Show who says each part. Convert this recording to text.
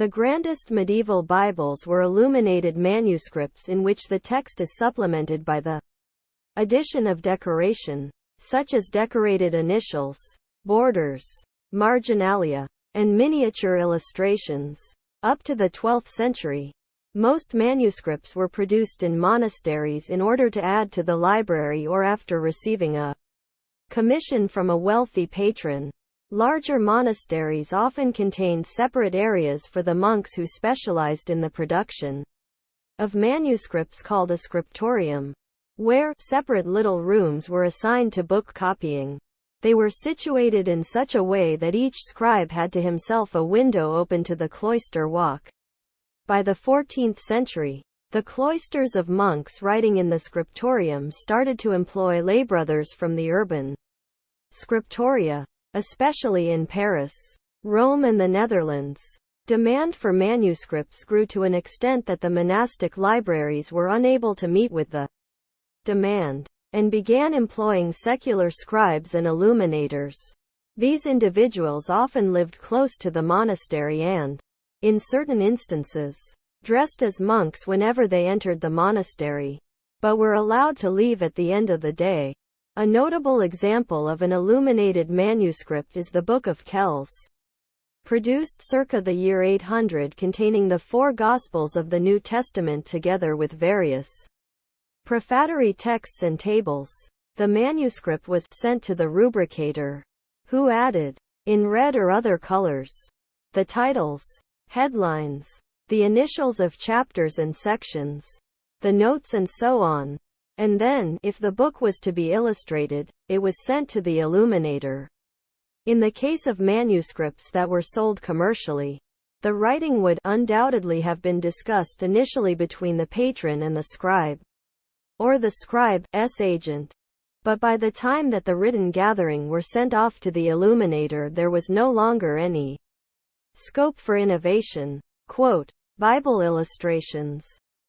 Speaker 1: The grandest medieval Bibles were illuminated manuscripts in which the text is supplemented by the addition of decoration, such as decorated initials, borders, marginalia, and miniature illustrations. Up to the 12th century, most manuscripts were produced in monasteries in order to add to the library or after receiving a commission from a wealthy patron. Larger monasteries often contained separate areas for the monks who specialized in the production of manuscripts called a scriptorium, where separate little rooms were assigned to book copying. They were situated in such a way that each scribe had to himself a window open to the cloister walk. By the 14th century, the cloisters of monks writing in the scriptorium started to employ laybrothers from the urban scriptoria, especially in Paris, Rome and the Netherlands. Demand for manuscripts grew to an extent that the monastic libraries were unable to meet with the demand, and began employing secular scribes and illuminators. These individuals often lived close to the monastery and, in certain instances, dressed as monks whenever they entered the monastery, but were allowed to leave at the end of the day. A notable example of an illuminated manuscript is the Book of Kells, produced circa the year 800, containing the 4 Gospels of the New Testament together with various prefatory texts and tables. The manuscript was sent to the rubricator, who added, in red or other colors, the titles, headlines, the initials of chapters and sections, the notes and so on. And then, if the book was to be illustrated, it was sent to the illuminator. In the case of manuscripts that were sold commercially, the writing would undoubtedly have been discussed initially between the patron and the scribe, or the scribe's agent. But by the time that the written gathering were sent off to the illuminator, there was no longer any scope for innovation. Quote, Bible illustrations.